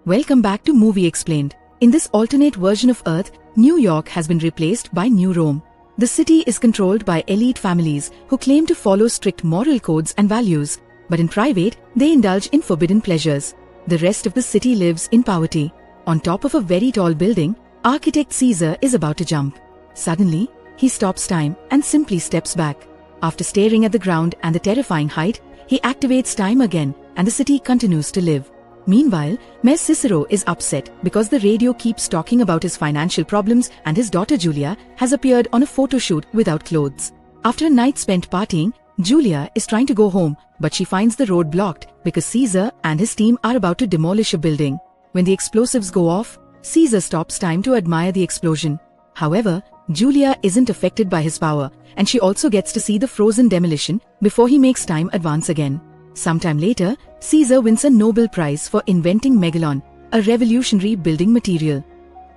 Welcome back to Movie Explained. In this alternate version of Earth, New York has been replaced by New Rome. The city is controlled by elite families who claim to follow strict moral codes and values, but in private, they indulge in forbidden pleasures. The rest of the city lives in poverty. On top of a very tall building, architect Caesar is about to jump. Suddenly, he stops time and simply steps back. After staring at the ground and the terrifying height, he activates time again and the city continues to live. Meanwhile, Mayor Cicero is upset because the radio keeps talking about his financial problems and his daughter Julia has appeared on a photo shoot without clothes. After a night spent partying, Julia is trying to go home, but she finds the road blocked because Caesar and his team are about to demolish a building. When the explosives go off, Caesar stops time to admire the explosion. However, Julia isn't affected by his power, and she also gets to see the frozen demolition before he makes time advance again. Sometime later, Caesar wins a Nobel Prize for inventing Megalon, a revolutionary building material.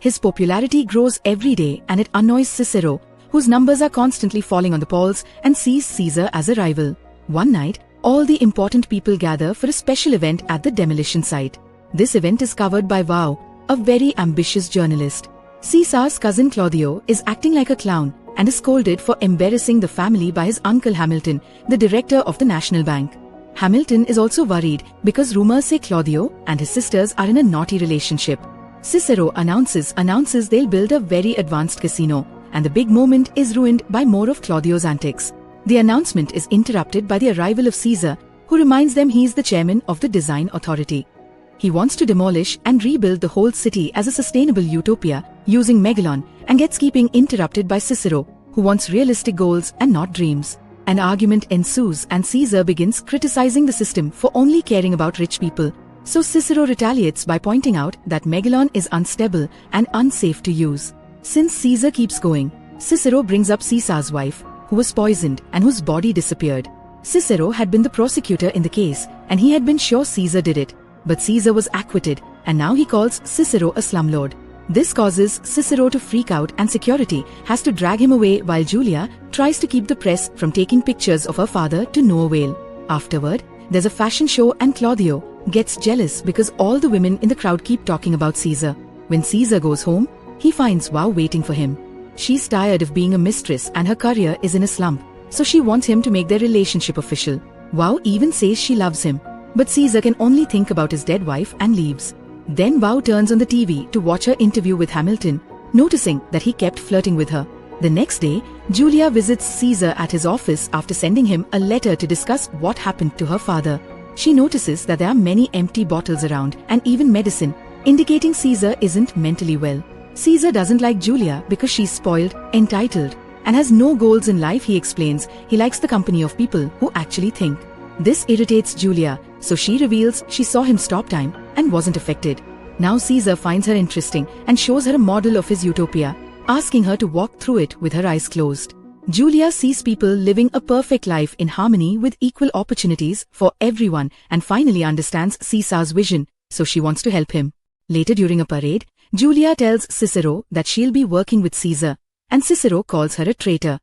His popularity grows every day and it annoys Cicero, whose numbers are constantly falling on the polls, and sees Caesar as a rival. One night, all the important people gather for a special event at the demolition site. This event is covered by Wow, a very ambitious journalist. Caesar's cousin Claudio is acting like a clown and is scolded for embarrassing the family by his uncle Hamilton, the director of the National Bank. Hamilton is also worried because rumors say Claudio and his sisters are in a naughty relationship. Cicero announces they'll build a very advanced casino, and the big moment is ruined by more of Claudio's antics. The announcement is interrupted by the arrival of Caesar, who reminds them he's the chairman of the design authority. He wants to demolish and rebuild the whole city as a sustainable utopia using Megalon, and gets keeping interrupted by Cicero, who wants realistic goals and not dreams. An argument ensues and Caesar begins criticizing the system for only caring about rich people. So Cicero retaliates by pointing out that Megalon is unstable and unsafe to use. Since Caesar keeps going, Cicero brings up Caesar's wife, who was poisoned and whose body disappeared. Cicero had been the prosecutor in the case and he had been sure Caesar did it. But Caesar was acquitted and now he calls Cicero a slumlord. This causes Cicero to freak out and security has to drag him away while Julia tries to keep the press from taking pictures of her father to no avail. Afterward, there's a fashion show and Claudio gets jealous because all the women in the crowd keep talking about Caesar. When Caesar goes home, he finds Wow waiting for him. She's tired of being a mistress and her career is in a slump, so she wants him to make their relationship official. Wow even says she loves him, but Caesar can only think about his dead wife and leaves. Then Wow turns on the TV to watch her interview with Hamilton, noticing that he kept flirting with her. The next day, Julia visits Caesar at his office after sending him a letter to discuss what happened to her father. She notices that there are many empty bottles around and even medicine, indicating Caesar isn't mentally well. Caesar doesn't like Julia because she's spoiled, entitled, and has no goals in life. He explains he likes the company of people who actually think. This irritates Julia, so she reveals she saw him stop time and wasn't affected. Now Caesar finds her interesting and shows her a model of his utopia, asking her to walk through it with her eyes closed. Julia sees people living a perfect life in harmony with equal opportunities for everyone and finally understands Caesar's vision, so she wants to help him. Later during a parade, Julia tells Cicero that she'll be working with Caesar, and Cicero calls her a traitor.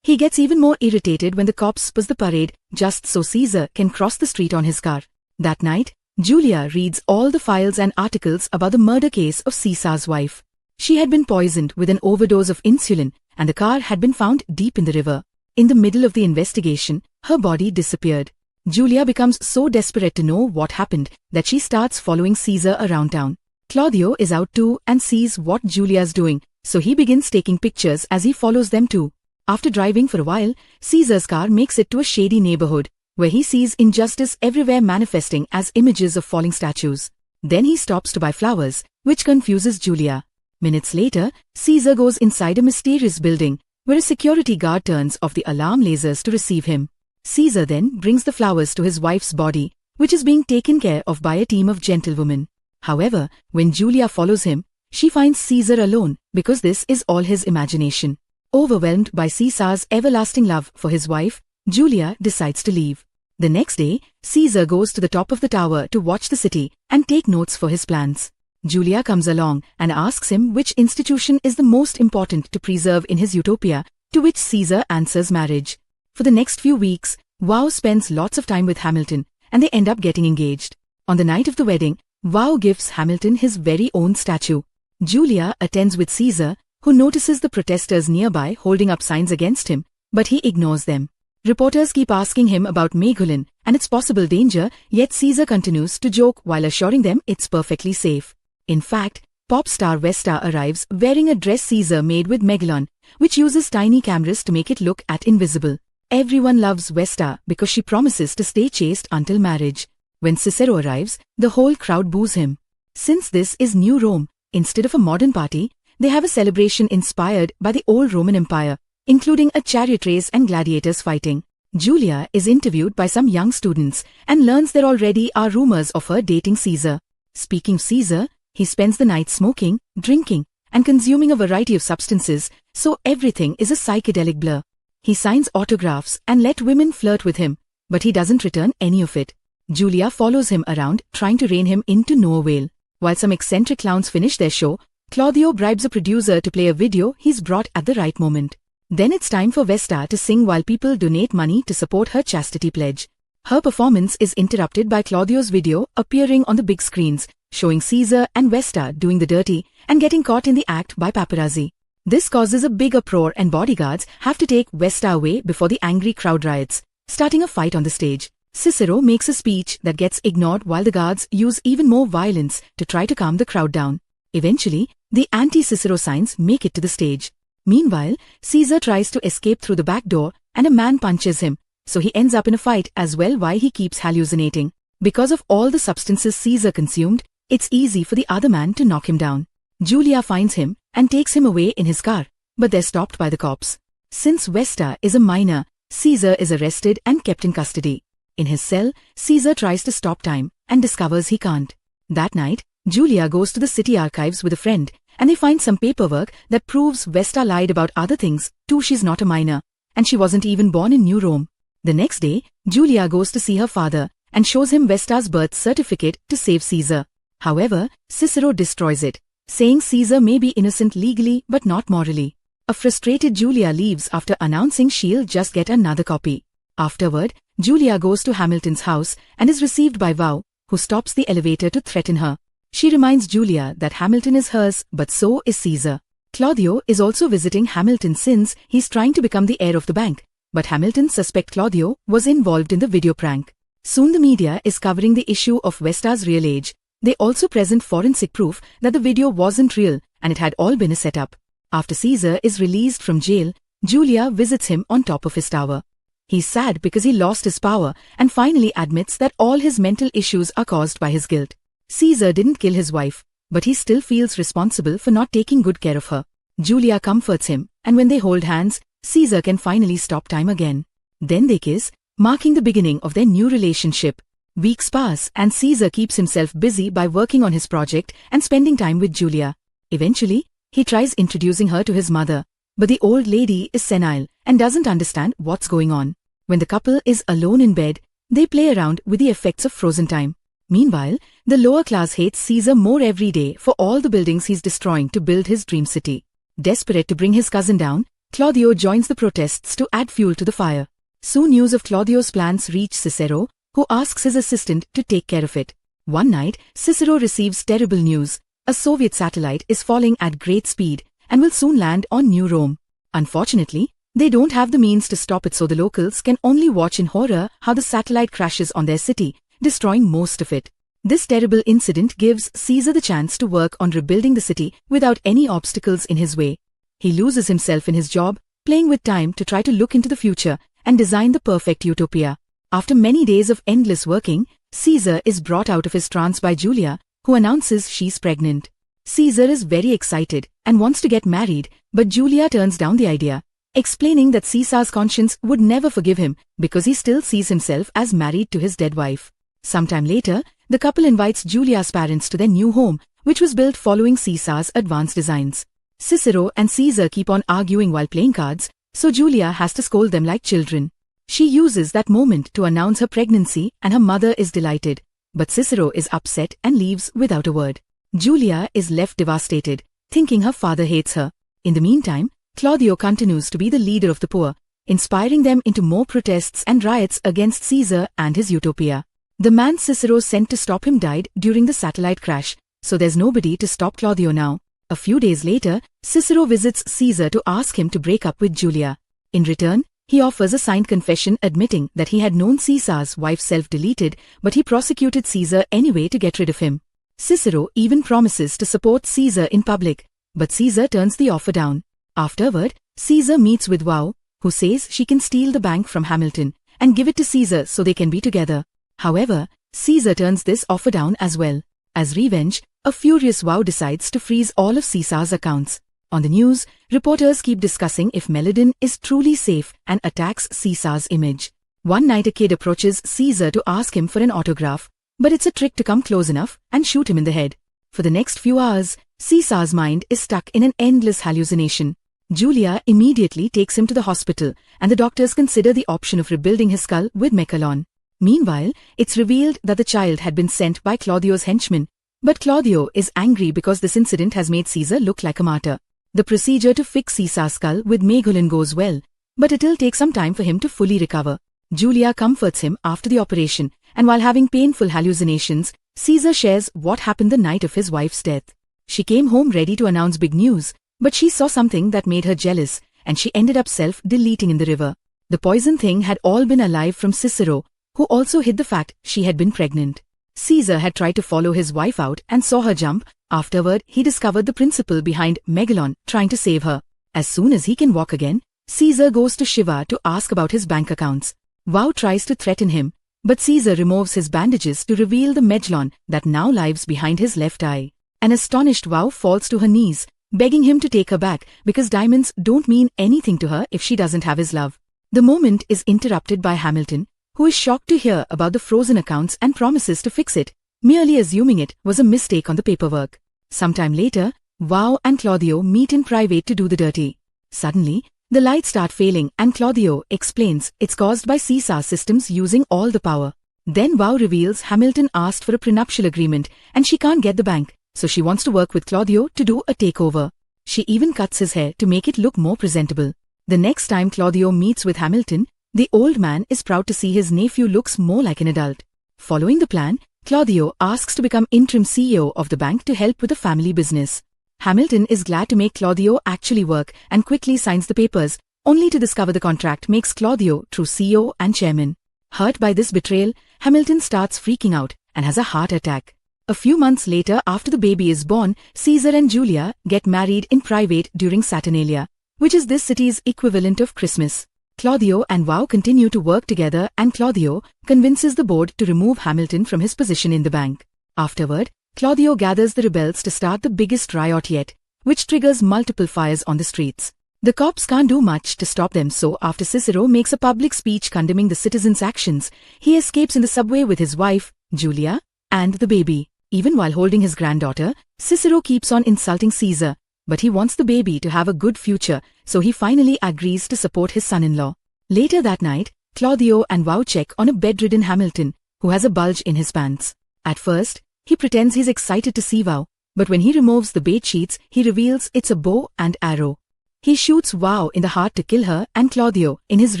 He gets even more irritated when the cops pause the parade just so Caesar can cross the street on his car. That night, Julia reads all the files and articles about the murder case of Caesar's wife. She had been poisoned with an overdose of insulin and the car had been found deep in the river. In the middle of the investigation, her body disappeared. Julia becomes so desperate to know what happened that she starts following Caesar around town. Claudio is out too and sees what Julia's doing, so he begins taking pictures as he follows them too. After driving for a while, Caesar's car makes it to a shady neighborhood, where he sees injustice everywhere manifesting as images of falling statues. Then he stops to buy flowers, which confuses Julia. Minutes later, Caesar goes inside a mysterious building, where a security guard turns off the alarm lasers to receive him. Caesar then brings the flowers to his wife's body, which is being taken care of by a team of gentlewomen. However, when Julia follows him, she finds Caesar alone because this is all his imagination. Overwhelmed by Caesar's everlasting love for his wife, Julia decides to leave. The next day, Caesar goes to the top of the tower to watch the city and take notes for his plans. Julia comes along and asks him which institution is the most important to preserve in his utopia, to which Caesar answers marriage. For the next few weeks, Wow spends lots of time with Hamilton and they end up getting engaged. On the night of the wedding, Wow gives Hamilton his very own statue. Julia attends with Caesar, who notices the protesters nearby holding up signs against him, but he ignores them. Reporters keep asking him about Megalopolis and its possible danger, yet Caesar continues to joke while assuring them it's perfectly safe. In fact, pop star Vesta arrives wearing a dress Caesar made with Megalopolis, which uses tiny cameras to make it look invisible. Everyone loves Vesta because she promises to stay chaste until marriage. When Cicero arrives, the whole crowd boos him. Since this is New Rome, instead of a modern party, they have a celebration inspired by the old Roman Empire, including a chariot race and gladiators fighting. Julia is interviewed by some young students and learns there already are rumors of her dating Caesar. Speaking of Caesar, he spends the night smoking, drinking, and consuming a variety of substances, so everything is a psychedelic blur. He signs autographs and let women flirt with him, but he doesn't return any of it. Julia follows him around, trying to rein him in to no avail. While some eccentric clowns finish their show, Claudio bribes a producer to play a video he's brought at the right moment. Then it's time for Vesta to sing while people donate money to support her chastity pledge. Her performance is interrupted by Claudio's video appearing on the big screens, showing Caesar and Vesta doing the dirty and getting caught in the act by paparazzi. This causes a big uproar and bodyguards have to take Vesta away before the angry crowd riots, starting a fight on the stage. Cicero makes a speech that gets ignored while the guards use even more violence to try to calm the crowd down. Eventually, the anti-Cicero signs make it to the stage. Meanwhile, Caesar tries to escape through the back door and a man punches him, so he ends up in a fight as well while he keeps hallucinating. Because of all the substances Caesar consumed, it's easy for the other man to knock him down. Julia finds him and takes him away in his car, but they're stopped by the cops. Since Vesta is a minor, Caesar is arrested and kept in custody. In his cell, Caesar tries to stop time and discovers he can't. That night, Julia goes to the city archives with a friend, and they find some paperwork that proves Vesta lied about other things too. She's not a minor, and she wasn't even born in New Rome. The next day, Julia goes to see her father and shows him Vesta's birth certificate to save Caesar. However, Cicero destroys it, saying Caesar may be innocent legally but not morally. A frustrated Julia leaves after announcing she'll just get another copy. Afterward, Julia goes to Hamilton's house and is received by Wow, who stops the elevator to threaten her. She reminds Julia that Hamilton is hers, but so is Caesar. Claudio is also visiting Hamilton since he's trying to become the heir of the bank, but Hamilton suspects Claudio was involved in the video prank. Soon the media is covering the issue of Vesta's real age. They also present forensic proof that the video wasn't real and it had all been a setup. After Caesar is released from jail, Julia visits him on top of his tower. He's sad because he lost his power and finally admits that all his mental issues are caused by his guilt. Caesar didn't kill his wife, but he still feels responsible for not taking good care of her. Julia comforts him, and when they hold hands, Caesar can finally stop time again. Then they kiss, marking the beginning of their new relationship. Weeks pass and Caesar keeps himself busy by working on his project and spending time with Julia. Eventually, he tries introducing her to his mother, but the old lady is senile and doesn't understand what's going on. When the couple is alone in bed, they play around with the effects of frozen time. Meanwhile, the lower class hates Caesar more every day for all the buildings he's destroying to build his dream city. Desperate to bring his cousin down, Claudio joins the protests to add fuel to the fire. Soon news of Claudio's plans reach Cicero, who asks his assistant to take care of it. One night, Cicero receives terrible news. A Soviet satellite is falling at great speed and will soon land on New Rome. Unfortunately, they don't have the means to stop it, so the locals can only watch in horror how the satellite crashes on their city, destroying most of it. This terrible incident gives Caesar the chance to work on rebuilding the city without any obstacles in his way. He loses himself in his job, playing with time to try to look into the future and design the perfect utopia. After many days of endless working, Caesar is brought out of his trance by Julia, who announces she's pregnant. Caesar is very excited and wants to get married, but Julia turns down the idea, explaining that Caesar's conscience would never forgive him because he still sees himself as married to his dead wife. Sometime later, the couple invites Julia's parents to their new home, which was built following Caesar's advanced designs. Cicero and Caesar keep on arguing while playing cards, so Julia has to scold them like children. She uses that moment to announce her pregnancy and her mother is delighted, but Cicero is upset and leaves without a word. Julia is left devastated, thinking her father hates her. In the meantime, Claudio continues to be the leader of the poor, inspiring them into more protests and riots against Caesar and his utopia. The man Cicero sent to stop him died during the satellite crash, so there's nobody to stop Claudio now. A few days later, Cicero visits Caesar to ask him to break up with Julia. In return, he offers a signed confession admitting that he had known Caesar's wife self-deleted, but he prosecuted Caesar anyway to get rid of him. Cicero even promises to support Caesar in public, but Caesar turns the offer down. Afterward, Caesar meets with Wow, who says she can steal the bank from Hamilton and give it to Caesar so they can be together. However, Caesar turns this offer down as well. As revenge, a furious Wow decides to freeze all of Caesar's accounts. On the news, reporters keep discussing if Melodin is truly safe and attacks Caesar's image. One night a kid approaches Caesar to ask him for an autograph, but it's a trick to come close enough and shoot him in the head. For the next few hours, Caesar's mind is stuck in an endless hallucination. Julia immediately takes him to the hospital, and the doctors consider the option of rebuilding his skull with Mechalon. Meanwhile, it's revealed that the child had been sent by Claudio's henchman, but Claudio is angry because this incident has made Caesar look like a martyr. The procedure to fix Caesar's skull with Meghalon goes well, but it'll take some time for him to fully recover. Julia comforts him after the operation, and while having painful hallucinations, Caesar shares what happened the night of his wife's death. She came home ready to announce big news, but she saw something that made her jealous, and she ended up self-deleting in the river. The poison thing had all been a lie from Cicero, who also hid the fact she had been pregnant. Caesar had tried to follow his wife out and saw her jump. Afterward, he discovered the principle behind Meghalon trying to save her. As soon as he can walk again, Caesar goes to Shiva to ask about his bank accounts. Wow tries to threaten him, but Caesar removes his bandages to reveal the Meghalon that now lives behind his left eye. An astonished Wow falls to her knees, begging him to take her back because diamonds don't mean anything to her if she doesn't have his love. The moment is interrupted by Hamilton, who is shocked to hear about the frozen accounts and promises to fix it, merely assuming it was a mistake on the paperwork. Sometime later, Wow and Claudio meet in private to do the dirty. Suddenly, the lights start failing and Claudio explains it's caused by Caesar's systems using all the power. Then Wow reveals Hamilton asked for a prenuptial agreement and she can't get the bank, so she wants to work with Claudio to do a takeover. She even cuts his hair to make it look more presentable. The next time Claudio meets with Hamilton, the old man is proud to see his nephew looks more like an adult. Following the plan, Claudio asks to become interim CEO of the bank to help with the family business. Hamilton is glad to make Claudio actually work and quickly signs the papers, only to discover the contract makes Claudio true CEO and chairman. Hurt by this betrayal, Hamilton starts freaking out and has a heart attack. A few months later, after the baby is born, Caesar and Julia get married in private during Saturnalia, which is this city's equivalent of Christmas. Claudio and Wow continue to work together and Claudio convinces the board to remove Hamilton from his position in the bank. Afterward, Claudio gathers the rebels to start the biggest riot yet, which triggers multiple fires on the streets. The cops can't do much to stop them, so after Cicero makes a public speech condemning the citizens' actions, he escapes in the subway with his wife, Julia, and the baby. Even while holding his granddaughter, Cicero keeps on insulting Caesar, but he wants the baby to have a good future, so he finally agrees to support his son-in-law. Later that night, Claudio and Wow check on a bedridden Hamilton, who has a bulge in his pants. At first, he pretends he's excited to see Wow, but when he removes the bed sheets, he reveals it's a bow and arrow. He shoots Wow in the heart to kill her and Claudio in his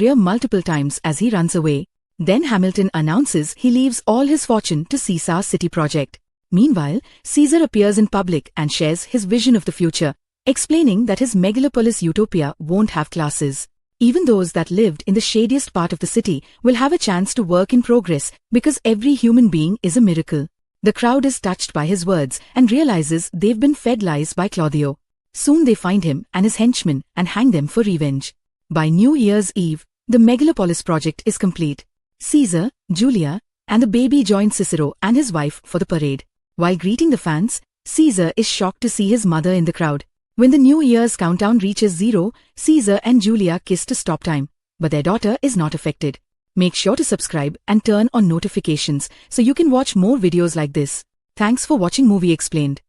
rear multiple times as he runs away. Then Hamilton announces he leaves all his fortune to Caesar's city project. Meanwhile, Caesar appears in public and shares his vision of the future, explaining that his megalopolis utopia won't have classes. Even those that lived in the shadiest part of the city will have a chance to work in progress because every human being is a miracle. The crowd is touched by his words and realizes they've been fed lies by Claudio. Soon they find him and his henchmen and hang them for revenge. By New Year's Eve, the Megalopolis project is complete. Caesar, Julia, and the baby join Cicero and his wife for the parade. While greeting the fans, Caesar is shocked to see his mother in the crowd. When the New Year's countdown reaches 0, Caesar and Julia kiss to stop time, but their daughter is not affected. Make sure to subscribe and turn on notifications so you can watch more videos like this. Thanks for watching Movie Explained.